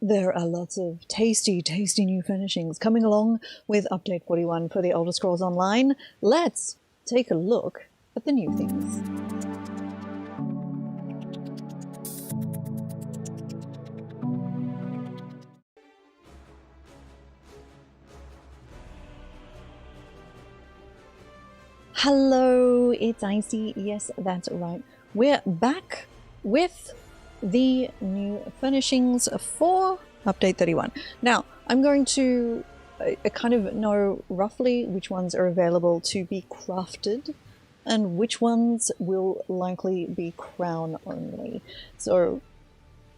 There are lots of tasty, tasty new furnishings coming along with Update 41 for the Elder Scrolls Online. Let's take a look at the new things. Hello, it's Icy. Yes, that's right. We're back with the new furnishings for Update 31. Now, I'm going to kind of know roughly which ones are available to be crafted and which ones will likely be crown only. So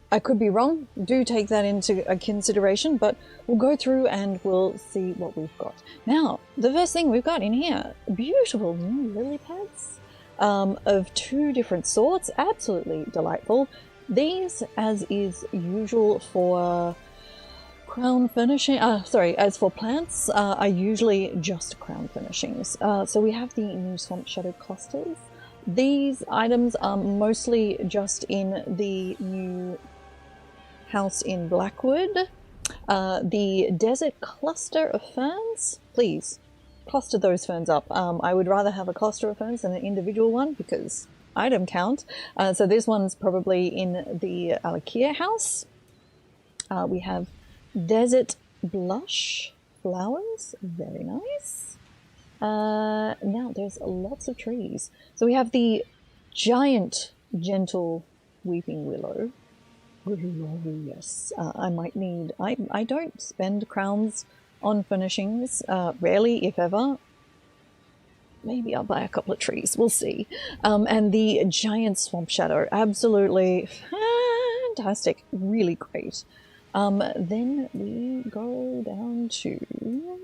I could be wrong, do take that into consideration, but we'll go through and we'll see what we've got. Now, the first thing we've got in here, beautiful new lily pads of two different sorts, absolutely delightful. These, as is usual for crown furnishing, as for plants, are usually just crown furnishings. So we have the new Swamp Shadow clusters. These items are mostly just in the new house in Blackwood. The desert cluster of ferns, please cluster those ferns up. I would rather have a cluster of ferns than an individual one because item count. So this one's probably in the Alakia house. We have desert blush flowers, very nice. Now there's lots of trees. So we have the giant gentle weeping willow. Yes, I might need, I don't spend crowns on furnishings, rarely if ever. Maybe I'll buy a couple of trees, we'll see. And the giant swamp shadow, absolutely fantastic, really great. Then we go down to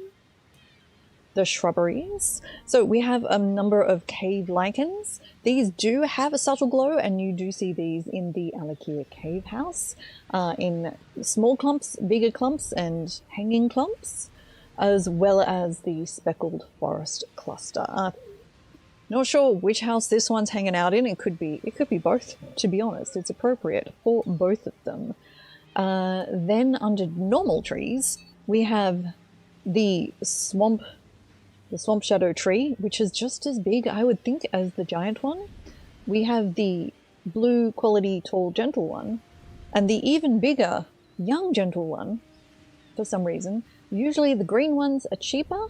the shrubberies. So we have a number of cave lichens. These do have a subtle glow, and you do see these in the Alakia cave house, in small clumps, bigger clumps, and hanging clumps, as well as the speckled forest cluster. Not sure which house this one's hanging out in. It could be both, to be honest. It's appropriate for both of them. Then under normal trees, we have the swamp shadow tree, which is just as big, I would think, as the giant one. We have the blue quality tall gentle one, and the even bigger young gentle one, for some reason. Usually the green ones are cheaper.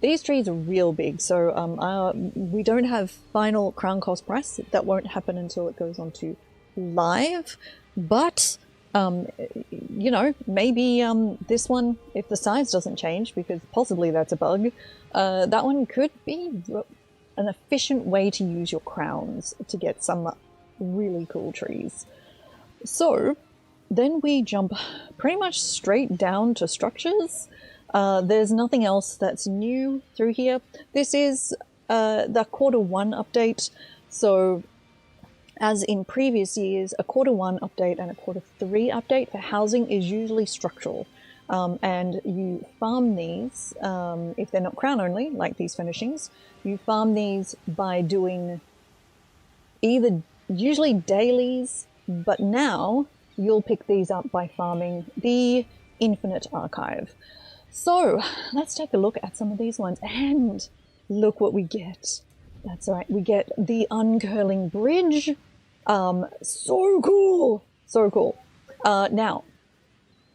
These trees are real big, so we don't have final crown cost price. That won't happen until it goes on to live, but you know, maybe this one, if the size doesn't change, because possibly that's a bug, that one could be an efficient way to use your crowns to get some really cool trees. So then we jump pretty much straight down to structures. There's nothing else that's new through here. This is the Q1 update, so as in previous years, a Q1 update and a Q3 update for housing is usually structural. And you farm these, if they're not crown only, like these furnishings, you farm these by doing either usually dailies, but now you'll pick these up by farming the Infinite Archive. So let's take a look at some of these ones, and look what we get. That's right, we get the uncurling bridge. So cool! So cool. Now,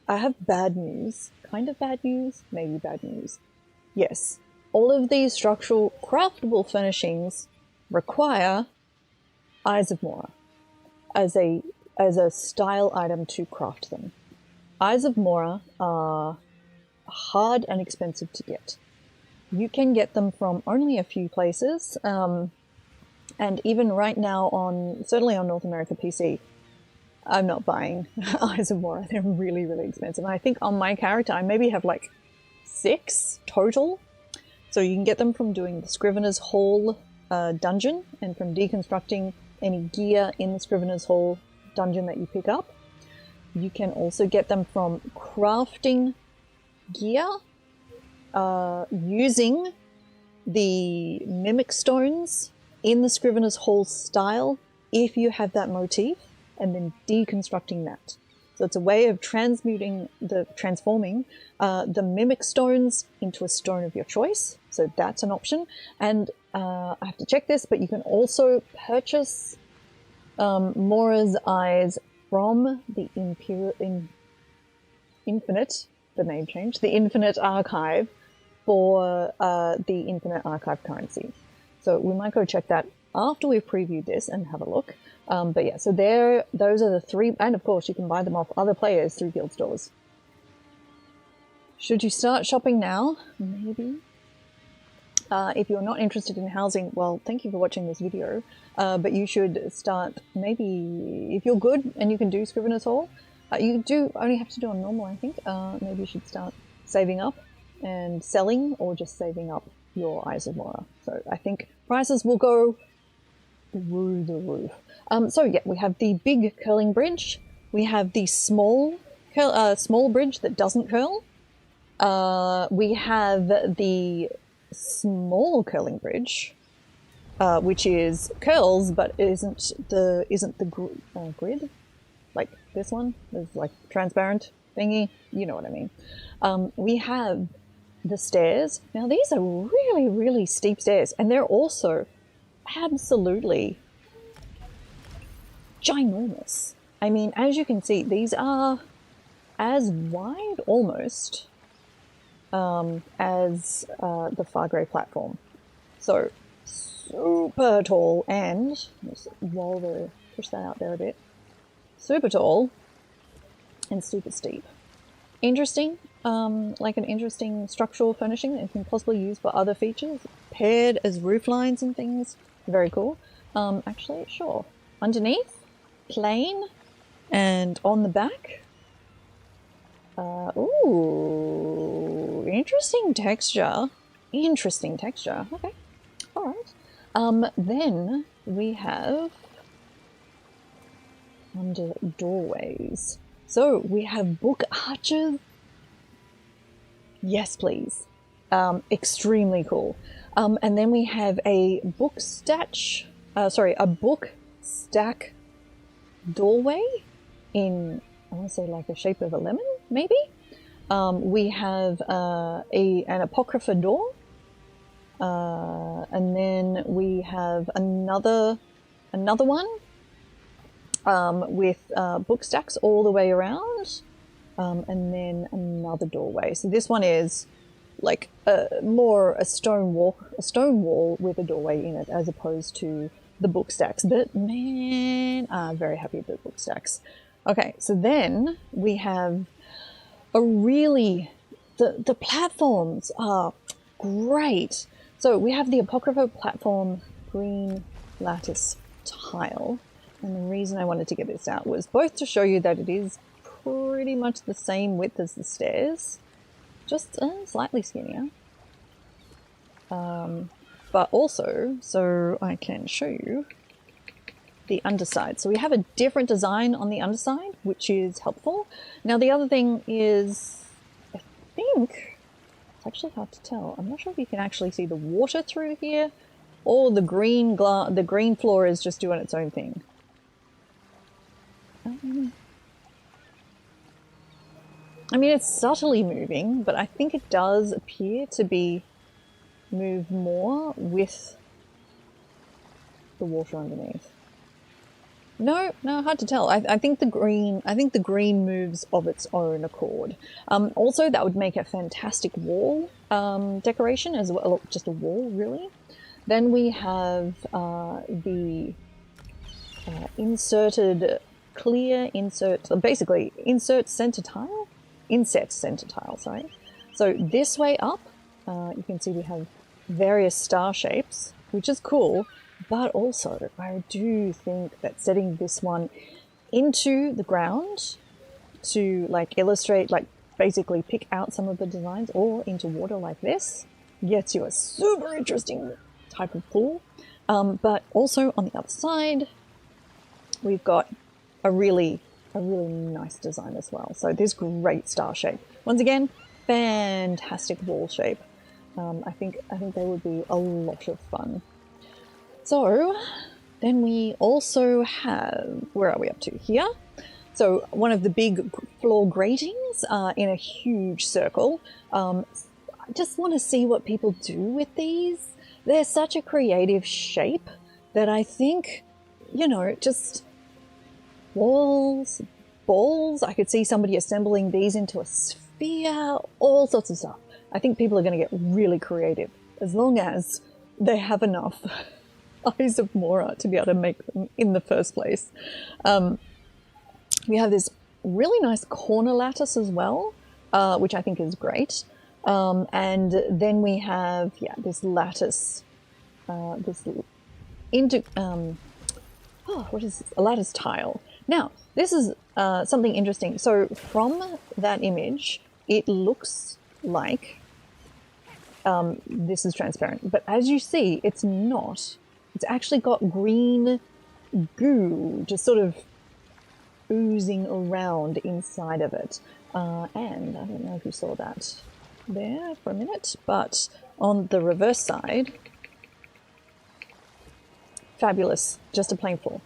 I have bad news. Kind of bad news, maybe bad news. Yes, all of these structural craftable furnishings require Eyes of Mora as a style item to craft them. Eyes of Mora are hard and expensive to get. You can get them from only a few places, and even right now certainly on North America PC, I'm not buying Eyes of Mora. They're really, really expensive. And I think on my character, I maybe have like 6 total. So you can get them from doing the Scrivener's Hall dungeon, and from deconstructing any gear in the Scrivener's Hall dungeon that you pick up. You can also get them from crafting gear, using the Mimic Stones in the Scrivener's Hall style, if you have that motif, and then deconstructing that. So it's a way of transforming the mimic stones into a stone of your choice. So that's an option. And I have to check this, but you can also purchase Mora's Eyes from the Infinite, the name change, the Infinite Archive for the Infinite Archive currency. So we might go check that after we've previewed this and have a look. But yeah, so those are the three, and of course you can buy them off other players through guild stores. Should you start shopping now? Maybe. If you're not interested in housing, well, thank you for watching this video, but you should start, maybe, if you're good and you can do Scrivener's Hall, you do only have to do on normal, I think. Maybe you should start saving up and selling, or just saving up your Eyes of Mora. So I think prices will go through the roof. So yeah, we have the big curling bridge. We have the small bridge that doesn't curl. We have the small curling bridge, which is curls but isn't the grid, like this one is like transparent thingy. You know what I mean. We have the stairs. Now these are really, really steep stairs, and they're also absolutely ginormous. I mean, as you can see, these are as wide almost as the Fargrave platform. So super tall, and just push that out there a bit. Super tall and super steep. Interesting, like an interesting structural furnishing that you can possibly use for other features, paired as roof lines and things. Very cool. Actually, sure. Underneath, plain, and on the back. Ooh, interesting texture. Interesting texture. Okay, all right. Then we have under doorways. So we have book arches. Yes, please. Extremely cool. And then we have a book stack doorway in, I want to say like the shape of a lemon, maybe. We have an apocrypha door, and then we have another one with book stacks all the way around, and then another doorway. So this one is like more a stone wall with a doorway in it, as opposed to the book stacks. But man, I'm very happy with the book stacks. Okay, so then we have a really, the platforms are great. So we have the Apocrypha platform green lattice tile. And the reason I wanted to get this out was both to show you that it is pretty much the same width as the stairs, just slightly skinnier. But also, so I can show you the underside. So we have a different design on the underside, which is helpful. Now the other thing is, I think, it's actually hard to tell. I'm not sure if you can actually see the water through here, or the green floor is just doing its own thing. I mean, it's subtly moving, but I think it does appear to be moved more with the water underneath. No, hard to tell. I think the green moves of its own accord. Also, that would make a fantastic wall decoration as well, just a wall, really. Then we have the basically inset center tile, sorry. So this way up, you can see we have various star shapes, which is cool, but also I do think that setting this one into the ground to like illustrate, like basically pick out some of the designs, or into water like this, gets you a super interesting type of pool. But also on the other side, we've got a really nice design as well. So this great star shape. Once again, fantastic wall shape. I think they would be a lot of fun. So then we also have, where are we up to? Here. So one of the big floor gratings in a huge circle. I just want to see what people do with these. They're such a creative shape that I think, you know, just walls, balls. I could see somebody assembling these into a sphere, all sorts of stuff. I think people are going to get really creative as long as they have enough Eyes of Mora to be able to make them in the first place. We have this really nice corner lattice as well, which I think is great. And then we have, yeah, this lattice, what is this? A lattice tile. Now, this is something interesting. So from that image, it looks like this is transparent, but as you see, it's not. It's actually got green goo just sort of oozing around inside of it. And I don't know if you saw that there for a minute, but on the reverse side, fabulous, just a plain floor,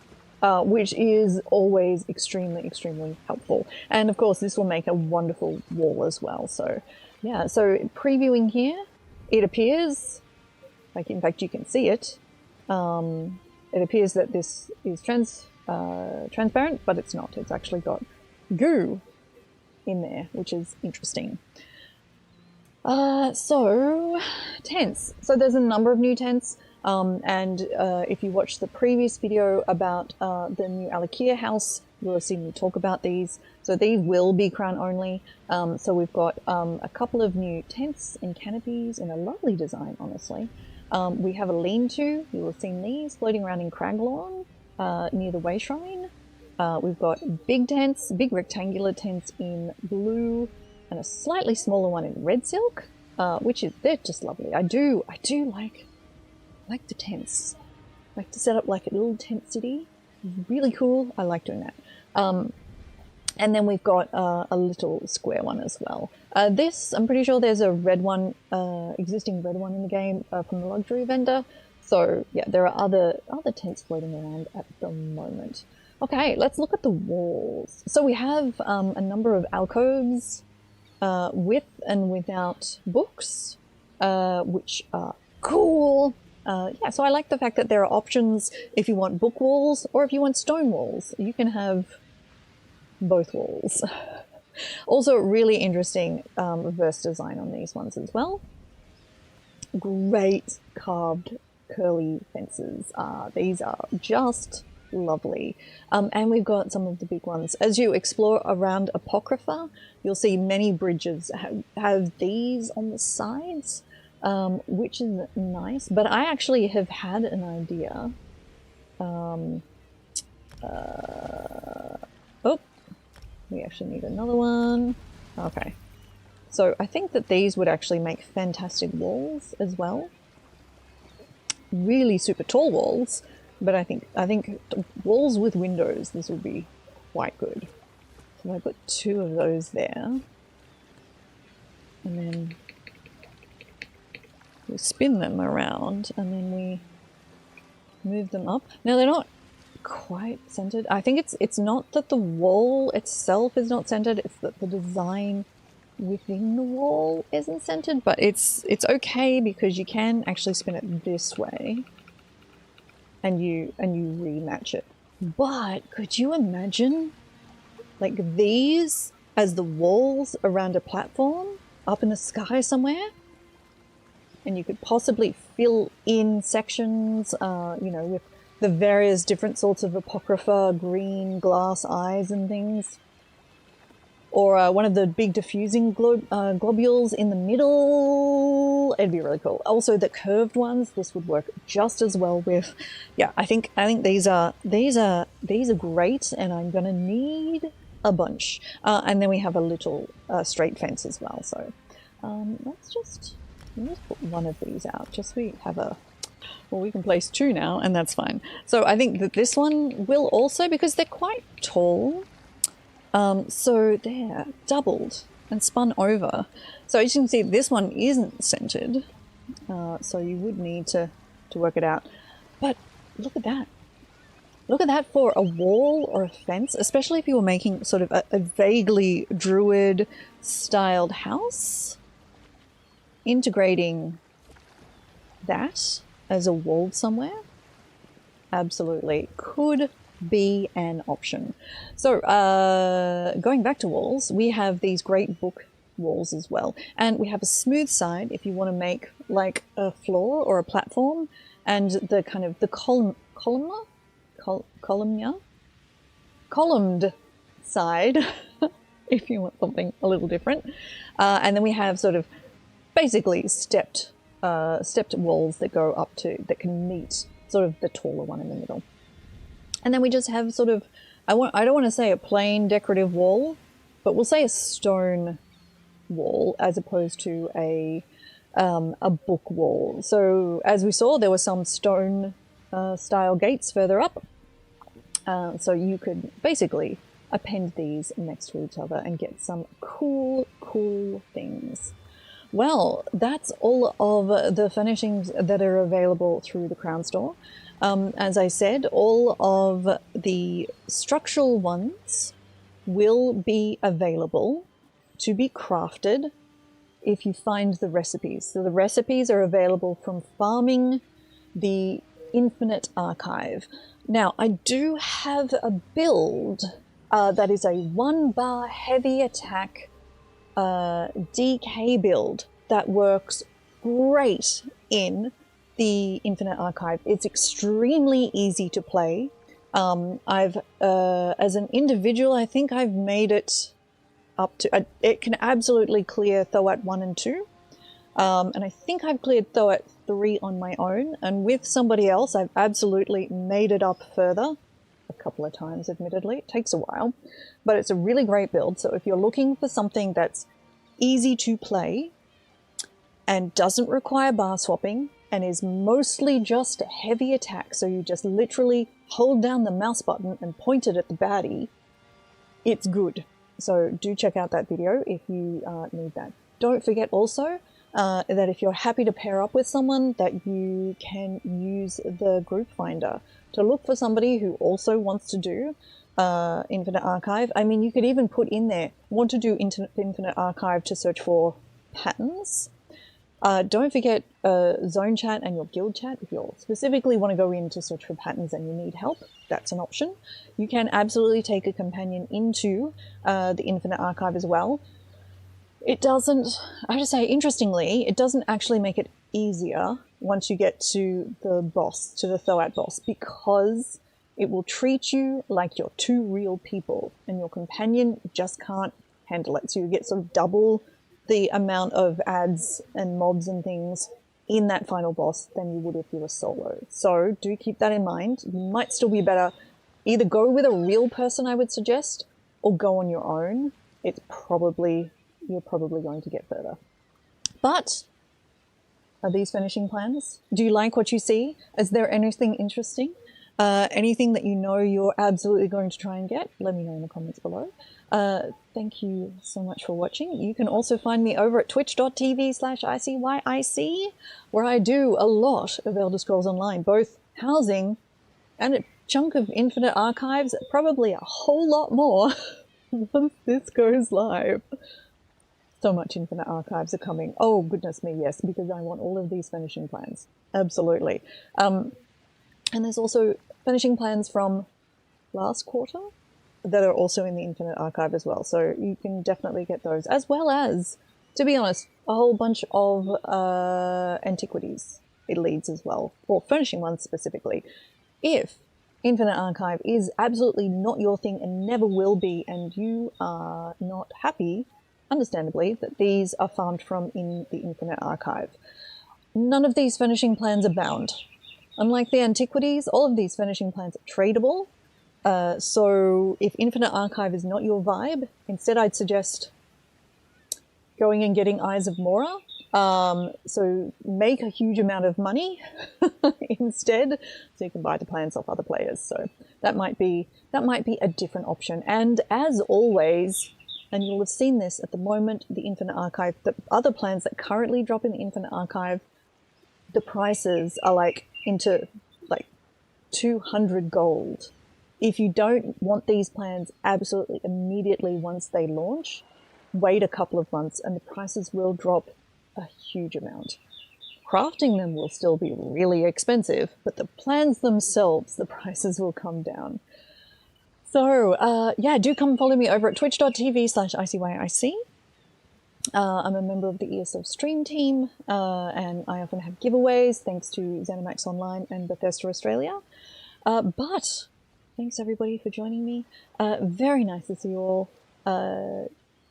which is always extremely, extremely helpful. And of course, this will make a wonderful wall as well. So yeah, so previewing here, it appears, like in fact you can see it, it appears that this is transparent, but it's not. It's actually got goo in there, which is interesting. So, tents. So there's a number of new tents, and if you watched the previous video about the new Alakia house, you'll have seen me talk about these. So these will be crown only. So we've got a couple of new tents and canopies in a lovely design, honestly. We have a lean-to. You will have seen these floating around in Craglawn near the Way Shrine. We've got big tents, big rectangular tents in blue, and a slightly smaller one in red silk, which is, they're just lovely. I do like the tents. I like to set up like a little tent city. Really cool. I like doing that. And then we've got a little square one as well. This, I'm pretty sure there's a red one, existing red one in the game from the luxury vendor. So yeah, there are other tents floating around at the moment. Okay, let's look at the walls. So we have a number of alcoves with and without books, which are cool. Yeah, so I like the fact that there are options if you want book walls or if you want stone walls. You can have both walls. Also, really interesting reverse design on these ones as well. Great carved curly fences. These are just lovely. And we've got some of the big ones. As you explore around Apocrypha, you'll see many bridges have these on the sides, which is nice. But I actually have had an idea. Oh, we actually need another one. Okay. So I think that these would actually make fantastic walls as well. Really super tall walls, but I think walls with windows, this would be quite good. So I put two of those there. And then we spin them around and then we move them up. Now they're not quite centered. I think it's not that the wall itself is not centered, it's that the design within the wall isn't centered, but it's okay because you can actually spin it this way and you rematch it. But could you imagine like these as the walls around a platform up in the sky somewhere? And you could possibly fill in sections, you know, with the various different sorts of Apocrypha, green glass eyes and things. Or one of the big diffusing globules in the middle. It'd be really cool. Also, the curved ones, this would work just as well with. Yeah, I think these are great, and I'm gonna need a bunch. And then we have a little straight fence as well. So let's put one of these out. Just so we have a. Well, we can place two now, and that's fine. So I think that this one will also, because they're quite tall. So they're doubled and spun over. So as you can see, this one isn't centered. So you would need to work it out. But look at that. Look at that for a wall or a fence, especially if you were making sort of a vaguely druid styled house. Integrating that as a wall somewhere absolutely could be an option. So going back to walls, we have these great book walls as well, and we have a smooth side if you want to make like a floor or a platform, and the kind of the columned side if you want something a little different, and then we have sort of basically stepped walls that go up to, that can meet sort of the taller one in the middle. And then we just have sort of, I don't want to say a plain decorative wall, but we'll say a stone wall as opposed to a book wall. So as we saw, there were some stone style gates further up. So you could basically append these next to each other and get some cool things. Well, that's all of the furnishings that are available through the Crown Store. As I said, all of the structural ones will be available to be crafted if you find the recipes. So the recipes are available from farming the Infinite Archive. Now, I do have a build that is a 1-bar heavy attack DK build that works great in the Infinite Archive. It's extremely easy to play. I've, as an individual, I think I've made it up to, it can absolutely clear Thoat 1 and 2. And I think I've cleared Thoat 3 on my own, and with somebody else, I've absolutely made it up further. A couple of times, admittedly. It takes a while, but it's a really great build. So if you're looking for something that's easy to play and doesn't require bar swapping and is mostly just a heavy attack, so you just literally hold down the mouse button and point it at the baddie, it's good. So do check out that video if you need that. Don't forget also that if you're happy to pair up with someone, that you can use the group finder to look for somebody who also wants to do Infinite Archive. I mean, you could even put in there, want to do Infinite Archive to search for patterns. Don't forget zone chat and your guild chat. If you specifically want to go in to search for patterns and you need help, that's an option. You can absolutely take a companion into the Infinite Archive as well. It doesn't, I have to say, interestingly, it doesn't actually make it easier once you get to the boss, to the Thoat boss, because it will treat you like you're two real people and your companion just can't handle it. So you get sort of double the amount of ads and mobs and things in that final boss than you would if you were solo. So do keep that in mind. You might still be better, either go with a real person, I would suggest, or go on your own. It's probably, you're probably going to get further. But are these finishing plans? Do you like what you see? Is there anything interesting? Anything that you know you're absolutely going to try and get? Let me know in the comments below. Thank you so much for watching. You can also find me over at twitch.tv/ICYIC, where I do a lot of Elder Scrolls Online, both housing and a chunk of Infinite Archives, probably a whole lot more once this goes live. So much Infinite Archives are coming. Oh, goodness me, yes, because I want all of these finishing plans. Absolutely. And there's also finishing plans from last quarter that are also in the Infinite Archive as well. So you can definitely get those, as well as, to be honest, a whole bunch of antiquities it leads as well, or furnishing ones specifically. If Infinite Archive is absolutely not your thing and never will be, and you are not happy, understandably, that these are farmed from in the Infinite Archive, none of these finishing plans are bound. Unlike the antiquities, all of these finishing plans are tradable. So if Infinite Archive is not your vibe, instead I'd suggest going and getting Eyes of Mora. So make a huge amount of money instead, so you can buy the plans off other players. So that might be a different option. And as always, and you'll have seen this at the moment, the Infinite Archive, the other plans that currently drop in the Infinite Archive, the prices are like into like 200 gold. If you don't want these plans absolutely immediately once they launch, wait a couple of months and the prices will drop a huge amount. Crafting them will still be really expensive, but the plans themselves, the prices will come down. So, yeah, do come follow me over at twitch.tv/ICYIC. I'm a member of the ESO Stream Team, and I often have giveaways thanks to Zenimax Online and Bethesda Australia. But thanks everybody for joining me. Very nice to see you all.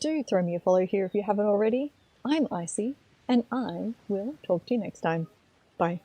Do throw me a follow here if you haven't already. I'm Icy, and I will talk to you next time. Bye.